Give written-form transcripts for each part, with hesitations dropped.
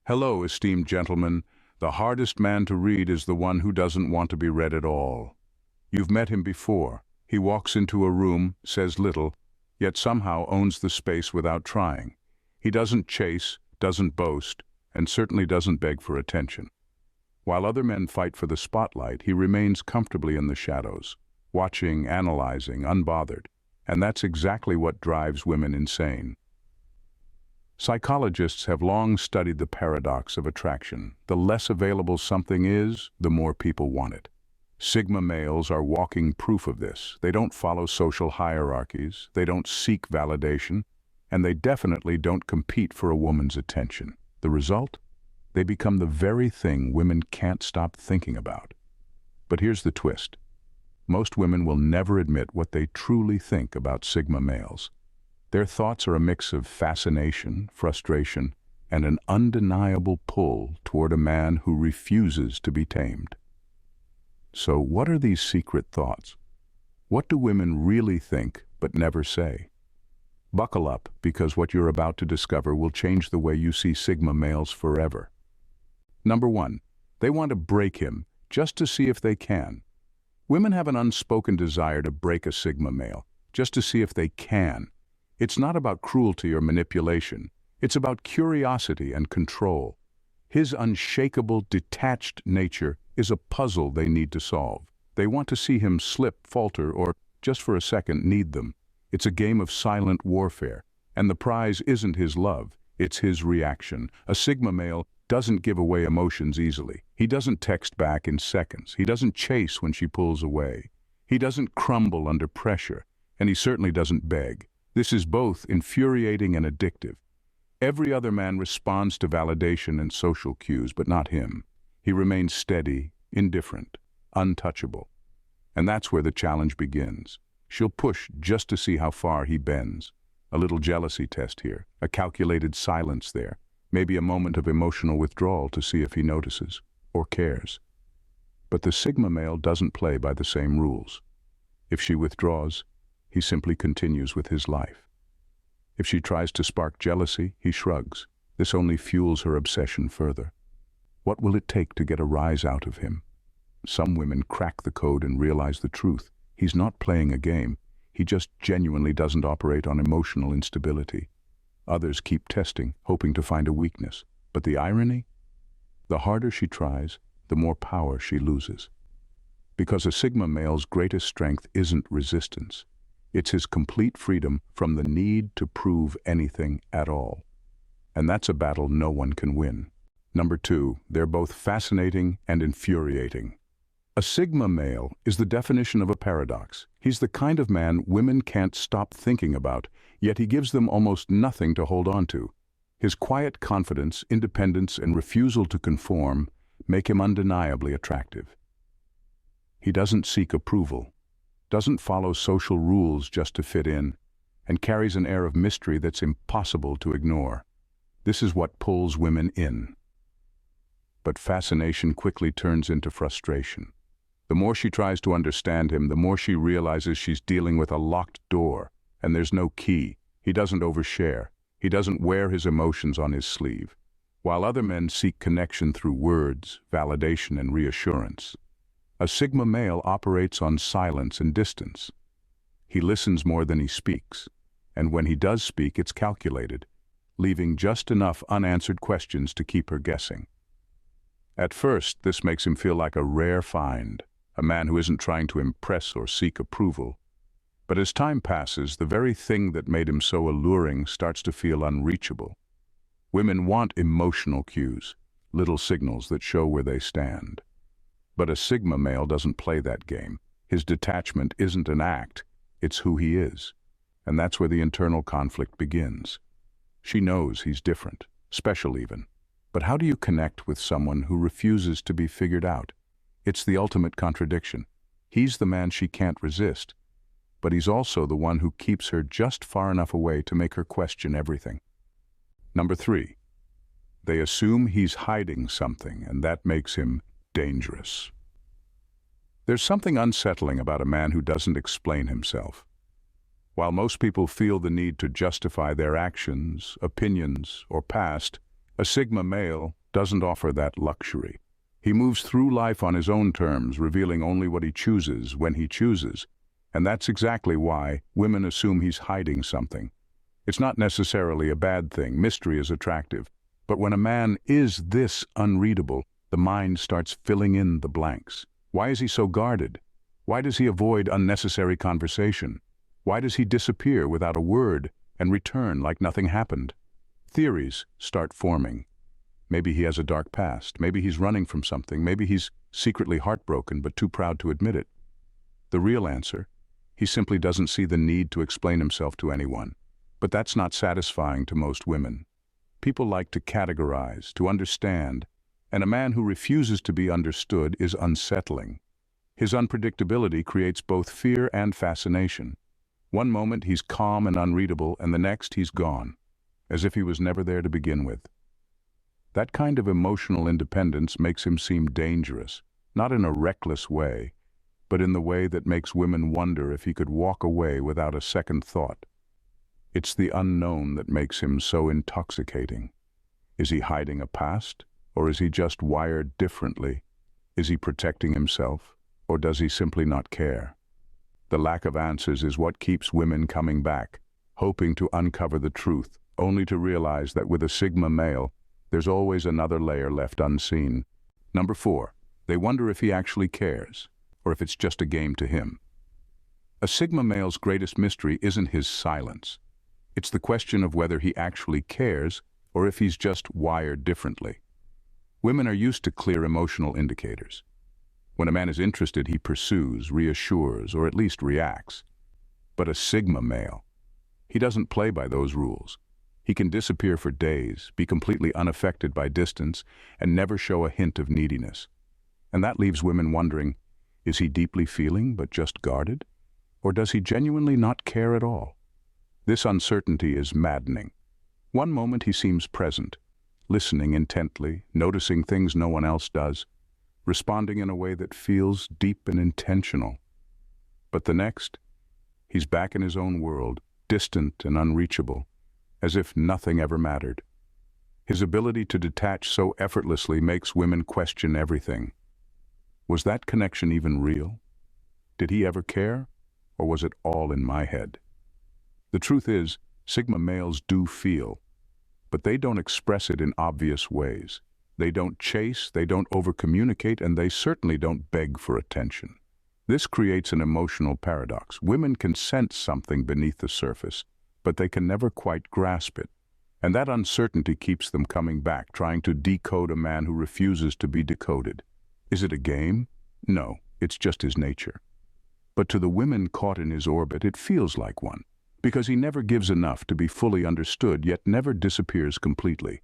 Hello, esteemed gentlemen. The hardest man to read is the one who doesn't want to be read at all. You've met him before. He walks into a room, says little, yet somehow owns the space without trying. He doesn't chase, doesn't boast, and certainly doesn't beg for attention. While other men fight for the spotlight, he remains comfortably in the shadows, watching, analyzing, unbothered. And that's exactly what drives women insane. Psychologists have long studied the paradox of attraction. The less available something is, the more people want it. Sigma males are walking proof of this. They don't follow social hierarchies, they don't seek validation, and they definitely don't compete for a woman's attention. The result? They become the very thing women can't stop thinking about. But here's the twist. Most women will never admit what they truly think about Sigma males. Their thoughts are a mix of fascination, frustration, and an undeniable pull toward a man who refuses to be tamed. So what are these secret thoughts? What do women really think but never say? Buckle up, because what you're about to discover will change the way you see Sigma males forever. Number 1. They want to break him just to see if they can. Women have an unspoken desire to break a Sigma male, just to see if they can. It's not about cruelty or manipulation. It's about curiosity and control. His unshakable, detached nature is a puzzle they need to solve. They want to see him slip, falter, or, just for a second, need them. It's a game of silent warfare, and the prize isn't his love, it's his reaction. A Sigma male doesn't give away emotions easily. He doesn't text back in seconds. He doesn't chase when she pulls away. He doesn't crumble under pressure, and he certainly doesn't beg. This is both infuriating and addictive. Every other man responds to validation and social cues, but not him. He remains steady, indifferent, untouchable. And that's where the challenge begins. She'll push just to see how far he bends. A little jealousy test here, a calculated silence there, maybe a moment of emotional withdrawal to see if he notices or cares. But the Sigma male doesn't play by the same rules. If she withdraws, he simply continues with his life. If she tries to spark jealousy, he shrugs. This only fuels her obsession further. What will it take to get a rise out of him? Some women crack the code and realize the truth. He's not playing a game. He just genuinely doesn't operate on emotional instability. Others keep testing, hoping to find a weakness. But the irony? The harder she tries, the more power she loses. Because a Sigma male's greatest strength isn't resistance. It's his complete freedom from the need to prove anything at all. And that's a battle no one can win. Number 2, they're both fascinating and infuriating. A Sigma male is the definition of a paradox. He's the kind of man women can't stop thinking about, yet he gives them almost nothing to hold on to. His quiet confidence, independence, and refusal to conform make him undeniably attractive. He doesn't seek approval, doesn't follow social rules just to fit in, and carries an air of mystery that's impossible to ignore. This is what pulls women in. But fascination quickly turns into frustration. The more she tries to understand him, the more she realizes she's dealing with a locked door, and there's no key. He doesn't overshare. He doesn't wear his emotions on his sleeve. While other men seek connection through words, validation, and reassurance, a Sigma male operates on silence and distance. He listens more than he speaks, and when he does speak, it's calculated, leaving just enough unanswered questions to keep her guessing. At first, this makes him feel like a rare find, a man who isn't trying to impress or seek approval. But as time passes, the very thing that made him so alluring starts to feel unreachable. Women want emotional cues, little signals that show where they stand. But a Sigma male doesn't play that game. His detachment isn't an act, it's who he is. And that's where the internal conflict begins. She knows he's different, special even. But how do you connect with someone who refuses to be figured out? It's the ultimate contradiction. He's the man she can't resist, but he's also the one who keeps her just far enough away to make her question everything. Number 3, they assume he's hiding something, and that makes him dangerous. There's something unsettling about a man who doesn't explain himself. While most people feel the need to justify their actions, opinions, or past, A Sigma male doesn't offer that luxury. He moves through life on his own terms, revealing only what he chooses when he chooses. And that's exactly why women assume he's hiding something. It's not necessarily a bad thing. Mystery is attractive. But when a man is this unreadable, the mind starts filling in the blanks. Why is he so guarded? Why does he avoid unnecessary conversation? Why does he disappear without a word and return like nothing happened? Theories start forming. Maybe he has a dark past. Maybe he's running from something. Maybe he's secretly heartbroken but too proud to admit it. The real answer: he simply doesn't see the need to explain himself to anyone. But that's not satisfying to most women. People like to categorize, to understand, and a man who refuses to be understood is unsettling. His unpredictability creates both fear and fascination. One moment he's calm and unreadable, and the next he's gone, as if he was never there to begin with. That kind of emotional independence makes him seem dangerous, not in a reckless way, but in the way that makes women wonder if he could walk away without a second thought. It's the unknown that makes him so intoxicating. Is he hiding a past, or is he just wired differently? Is he protecting himself, or does he simply not care? The lack of answers is what keeps women coming back, hoping to uncover the truth, only to realize that with a Sigma male, there's always another layer left unseen. Number 4, they wonder if he actually cares, or if it's just a game to him. A Sigma male's greatest mystery isn't his silence. It's the question of whether he actually cares, or if he's just wired differently. Women are used to clear emotional indicators. When a man is interested, he pursues, reassures, or at least reacts. But a Sigma male, he doesn't play by those rules. He can disappear for days, be completely unaffected by distance, and never show a hint of neediness. And that leaves women wondering, is he deeply feeling but just guarded? Or does he genuinely not care at all? This uncertainty is maddening. One moment he seems present, listening intently, noticing things no one else does, responding in a way that feels deep and intentional. But the next, he's back in his own world, distant and unreachable, as if nothing ever mattered. His ability to detach so effortlessly makes women question everything. Was that connection even real? Did he ever care? Or was it all in my head? The truth is, Sigma males do feel, but they don't express it in obvious ways. They don't chase, they don't over-communicate, and they certainly don't beg for attention. This creates an emotional paradox. Women can sense something beneath the surface, but they can never quite grasp it. And that uncertainty keeps them coming back, trying to decode a man who refuses to be decoded. Is it a game? No, it's just his nature. But to the women caught in his orbit, it feels like one, because he never gives enough to be fully understood, yet never disappears completely.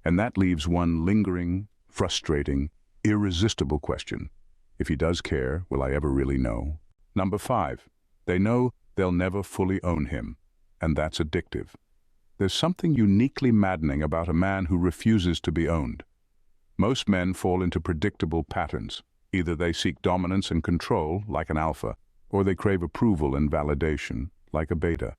And that leaves one lingering, frustrating, irresistible question. If he does care, will I ever really know? Number 5, they know they'll never fully own him, and that's addictive. There's something uniquely maddening about a man who refuses to be owned. Most men fall into predictable patterns. Either they seek dominance and control, like an alpha, or they crave approval and validation, like a beta.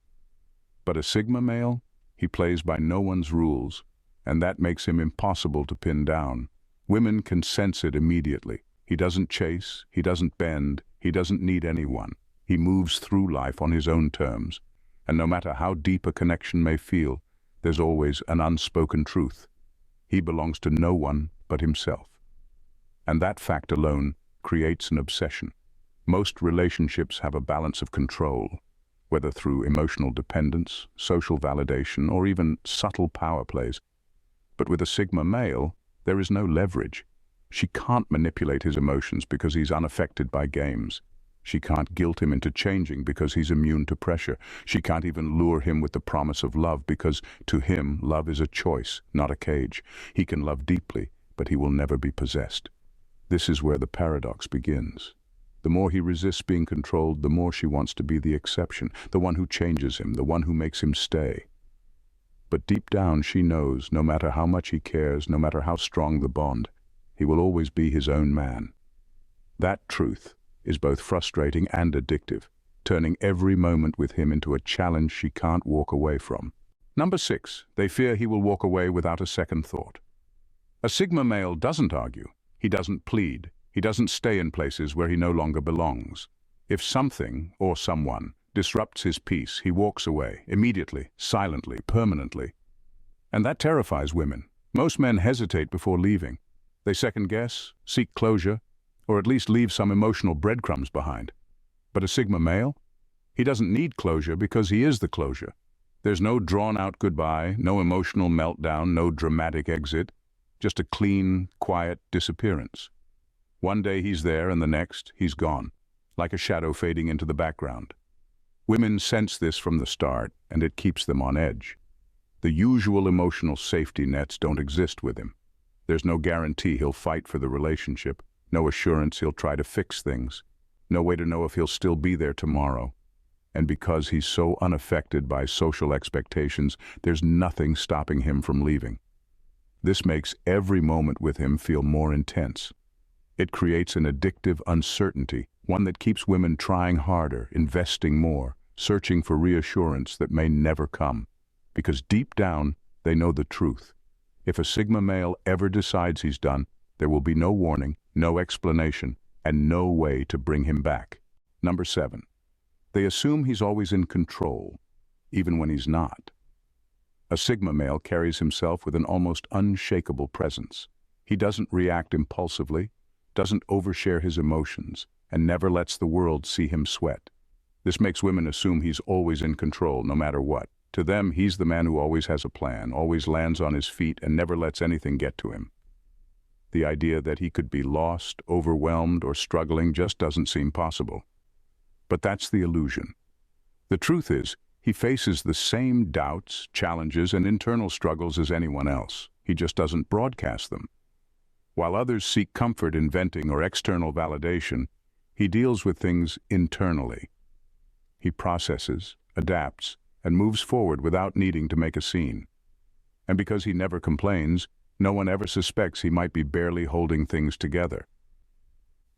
But a Sigma male, he plays by no one's rules, and that makes him impossible to pin down. Women can sense it immediately. He doesn't chase, he doesn't bend, he doesn't need anyone. He moves through life on his own terms, and no matter how deep a connection may feel, there's always an unspoken truth. He belongs to no one but himself. And that fact alone creates an obsession. Most relationships have a balance of control, whether through emotional dependence, social validation, or even subtle power plays. But with a Sigma male, there is no leverage. She can't manipulate his emotions because he's unaffected by games. She can't guilt him into changing because he's immune to pressure. She can't even lure him with the promise of love because, to him, love is a choice, not a cage. He can love deeply, but he will never be possessed. This is where the paradox begins. The more he resists being controlled, the more she wants to be the exception, the one who changes him, the one who makes him stay. But deep down she knows, no matter how much he cares, no matter how strong the bond, he will always be his own man. That truth is both frustrating and addictive, turning every moment with him into a challenge she can't walk away from. Number 6, they fear he will walk away without a second thought. A Sigma male doesn't argue. He doesn't plead. He doesn't stay in places where he no longer belongs. If something, or someone, disrupts his peace, he walks away, immediately, silently, permanently. And that terrifies women. Most men hesitate before leaving. They second-guess, seek closure, or at least leave some emotional breadcrumbs behind. But a Sigma male? He doesn't need closure because he is the closure. There's no drawn-out goodbye, no emotional meltdown, no dramatic exit, just a clean, quiet disappearance. One day he's there and the next he's gone, like a shadow fading into the background. Women sense this from the start, and it keeps them on edge. The usual emotional safety nets don't exist with him. There's no guarantee he'll fight for the relationship, no assurance he'll try to fix things, no way to know if he'll still be there tomorrow. And because he's so unaffected by social expectations, there's nothing stopping him from leaving. This makes every moment with him feel more intense. It creates an addictive uncertainty, one that keeps women trying harder, investing more, searching for reassurance that may never come. Because deep down, they know the truth. If a Sigma male ever decides he's done, there will be no warning, no explanation, and no way to bring him back. Number 7. They assume he's always in control, even when he's not. A Sigma male carries himself with an almost unshakable presence. He doesn't react impulsively, doesn't overshare his emotions, and never lets the world see him sweat. This makes women assume he's always in control, no matter what. To them, he's the man who always has a plan, always lands on his feet, and never lets anything get to him. The idea that he could be lost, overwhelmed, or struggling just doesn't seem possible. But that's the illusion. The truth is, he faces the same doubts, challenges, and internal struggles as anyone else. He just doesn't broadcast them. While others seek comfort in venting or external validation, he deals with things internally. He processes, adapts, and moves forward without needing to make a scene. And because he never complains, no one ever suspects he might be barely holding things together.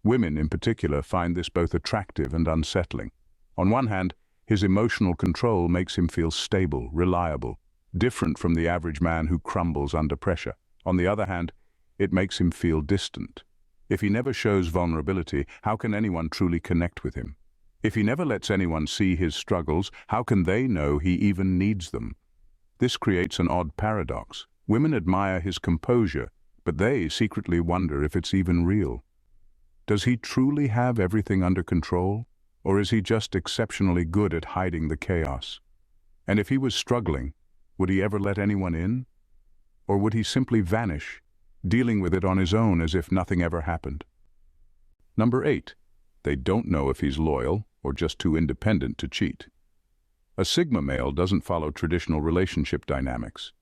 Women, in particular, find this both attractive and unsettling. On one hand, his emotional control makes him feel stable, reliable, different from the average man who crumbles under pressure. On the other hand, it makes him feel distant. If he never shows vulnerability, how can anyone truly connect with him? If he never lets anyone see his struggles, how can they know he even needs them? This creates an odd paradox. Women admire his composure, but they secretly wonder if it's even real. Does he truly have everything under control? Or is he just exceptionally good at hiding the chaos? And if he was struggling, would he ever let anyone in? Or would he simply vanish, dealing with it on his own as if nothing ever happened? Number 8. They don't know if he's loyal or just too independent to cheat. A Sigma male doesn't follow traditional relationship dynamics.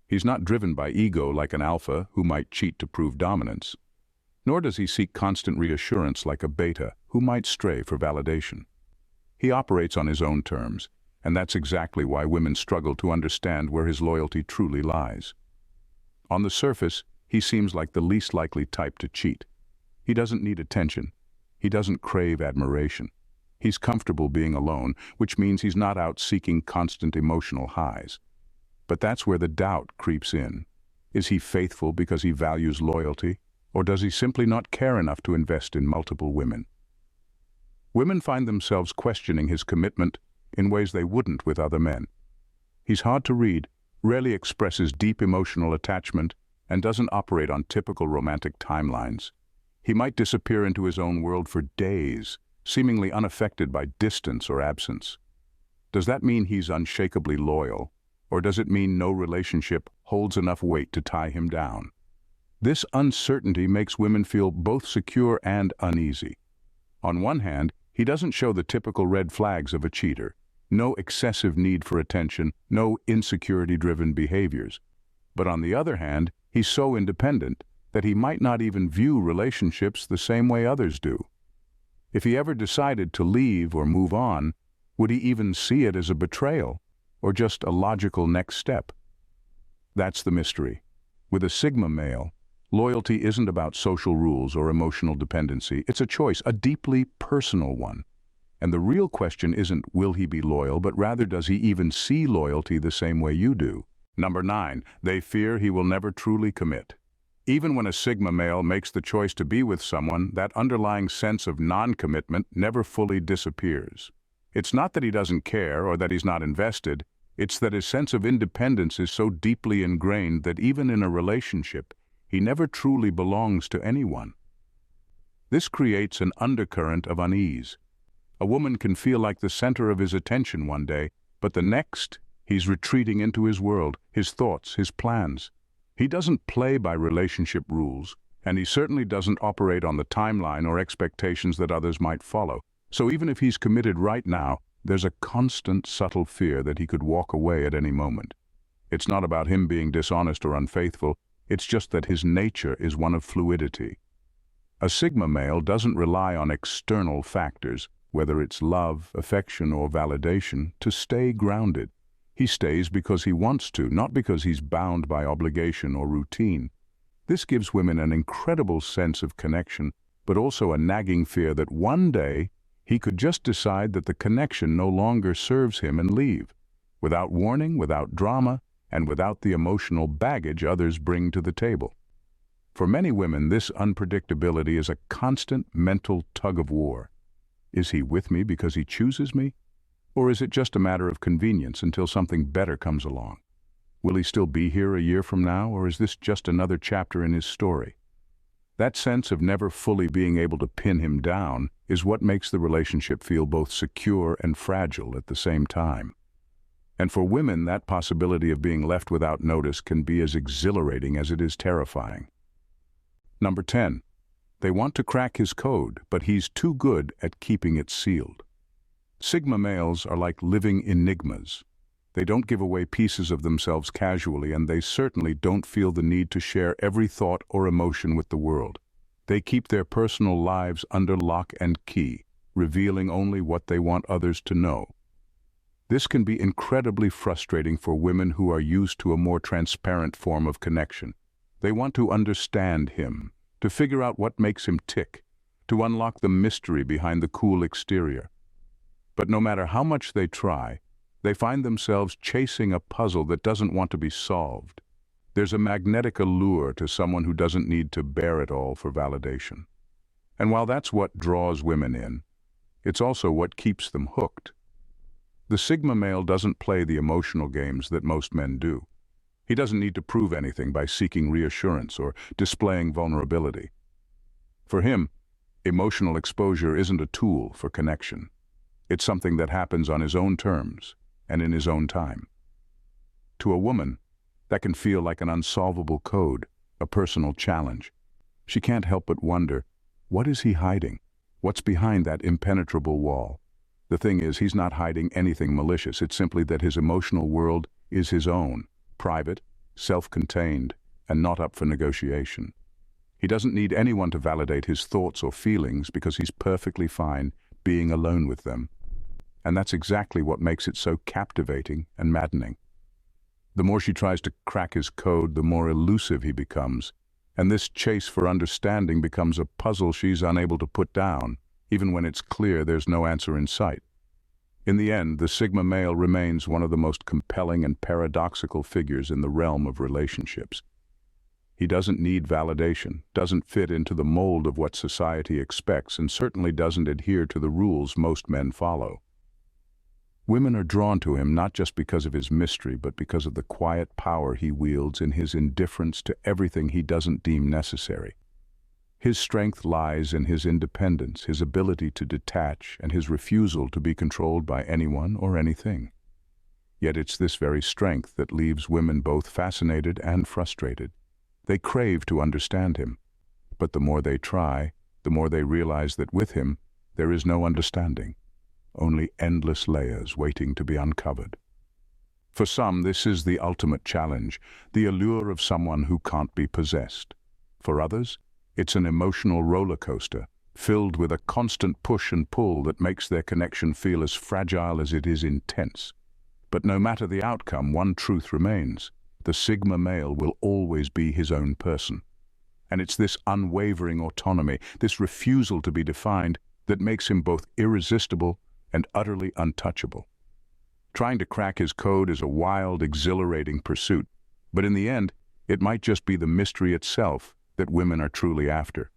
He's not driven by ego like an alpha who might cheat to prove dominance. Nor does he seek constant reassurance like a beta who might stray for validation. He operates on his own terms, and that's exactly why women struggle to understand where his loyalty truly lies. On the surface, he seems like the least likely type to cheat. He doesn't need attention. He doesn't crave admiration. He's comfortable being alone, which means he's not out seeking constant emotional highs. But that's where the doubt creeps in. Is he faithful because he values loyalty? Or does he simply not care enough to invest in multiple women? Women find themselves questioning his commitment in ways they wouldn't with other men. He's hard to read, rarely expresses deep emotional attachment, and doesn't operate on typical romantic timelines. He might disappear into his own world for days, seemingly unaffected by distance or absence. Does that mean he's unshakably loyal, or does it mean no relationship holds enough weight to tie him down? This uncertainty makes women feel both secure and uneasy. On one hand, he doesn't show the typical red flags of a cheater. No excessive need for attention, no insecurity-driven behaviors. But on the other hand, he's so independent that he might not even view relationships the same way others do. If he ever decided to leave or move on, would he even see it as a betrayal, or just a logical next step? That's the mystery. With a Sigma male, loyalty isn't about social rules or emotional dependency. It's a choice, a deeply personal one. And the real question isn't will he be loyal, but rather does he even see loyalty the same way you do? Number 9, they fear he will never truly commit. Even when a Sigma male makes the choice to be with someone, that underlying sense of non-commitment never fully disappears. It's not that he doesn't care or that he's not invested, it's that his sense of independence is so deeply ingrained that even in a relationship, he never truly belongs to anyone. This creates an undercurrent of unease. A woman can feel like the center of his attention one day, but the next, he's retreating into his world, his thoughts, his plans. He doesn't play by relationship rules, and he certainly doesn't operate on the timeline or expectations that others might follow. So even if he's committed right now, there's a constant, subtle fear that he could walk away at any moment. It's not about him being dishonest or unfaithful, it's just that his nature is one of fluidity. A Sigma male doesn't rely on external factors, whether it's love, affection, or validation, to stay grounded. He stays because he wants to, not because he's bound by obligation or routine. This gives women an incredible sense of connection, but also a nagging fear that one day he could just decide that the connection no longer serves him and leave, without warning, without drama, and without the emotional baggage others bring to the table. For many women, this unpredictability is a constant mental tug-of-war. Is he with me because he chooses me? Or is it just a matter of convenience until something better comes along? Will he still be here a year from now, or is this just another chapter in his story? That sense of never fully being able to pin him down is what makes the relationship feel both secure and fragile at the same time. And for women, that possibility of being left without notice can be as exhilarating as it is terrifying. Number 10. They want to crack his code, but he's too good at keeping it sealed. Sigma males are like living enigmas. They don't give away pieces of themselves casually, and they certainly don't feel the need to share every thought or emotion with the world. They keep their personal lives under lock and key, revealing only what they want others to know. This can be incredibly frustrating for women who are used to a more transparent form of connection. They want to understand him, to figure out what makes him tick, to unlock the mystery behind the cool exterior. But no matter how much they try, they find themselves chasing a puzzle that doesn't want to be solved. There's a magnetic allure to someone who doesn't need to bear it all for validation. And while that's what draws women in, it's also what keeps them hooked. The Sigma male doesn't play the emotional games that most men do. He doesn't need to prove anything by seeking reassurance or displaying vulnerability. For him, emotional exposure isn't a tool for connection. It's something that happens on his own terms and in his own time. To a woman, that can feel like an unsolvable code, a personal challenge. She can't help but wonder, what is he hiding? What's behind that impenetrable wall? The thing is, he's not hiding anything malicious. It's simply that his emotional world is his own, private, self-contained, and not up for negotiation. He doesn't need anyone to validate his thoughts or feelings because he's perfectly fine being alone with them. And that's exactly what makes it so captivating and maddening. The more she tries to crack his code, the more elusive he becomes, and this chase for understanding becomes a puzzle she's unable to put down, even when it's clear there's no answer in sight. In the end, the Sigma male remains one of the most compelling and paradoxical figures in the realm of relationships. He doesn't need validation, doesn't fit into the mold of what society expects, and certainly doesn't adhere to the rules most men follow. Women are drawn to him not just because of his mystery, but because of the quiet power he wields in his indifference to everything he doesn't deem necessary. His strength lies in his independence, his ability to detach, and his refusal to be controlled by anyone or anything. Yet it's this very strength that leaves women both fascinated and frustrated. They crave to understand him, but the more they try, the more they realize that with him, there is no understanding, only endless layers waiting to be uncovered. For some, this is the ultimate challenge, the allure of someone who can't be possessed. For others, it's an emotional roller coaster, filled with a constant push and pull that makes their connection feel as fragile as it is intense. But no matter the outcome, one truth remains. The Sigma male will always be his own person. And it's this unwavering autonomy, this refusal to be defined, that makes him both irresistible and utterly untouchable. Trying to crack his code is a wild, exhilarating pursuit, but in the end, it might just be the mystery itself that women are truly after.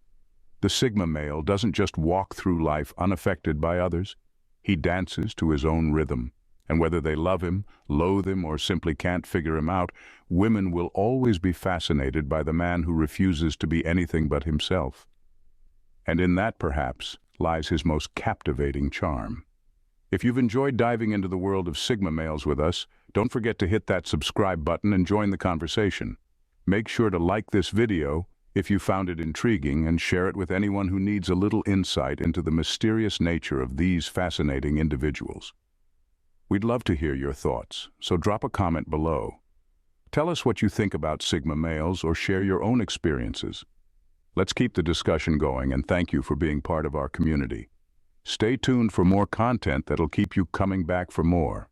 The Sigma male doesn't just walk through life unaffected by others. He dances to his own rhythm, and whether they love him, loathe him, or simply can't figure him out, women will always be fascinated by the man who refuses to be anything but himself. And in that, perhaps, lies his most captivating charm. If you've enjoyed diving into the world of Sigma males with us, don't forget to hit that subscribe button and join the conversation. Make sure to like this video if you found it intriguing and share it with anyone who needs a little insight into the mysterious nature of these fascinating individuals. We'd love to hear your thoughts, so drop a comment below. Tell us what you think about Sigma males or share your own experiences. Let's keep the discussion going, and thank you for being part of our community. Stay tuned for more content that'll keep you coming back for more.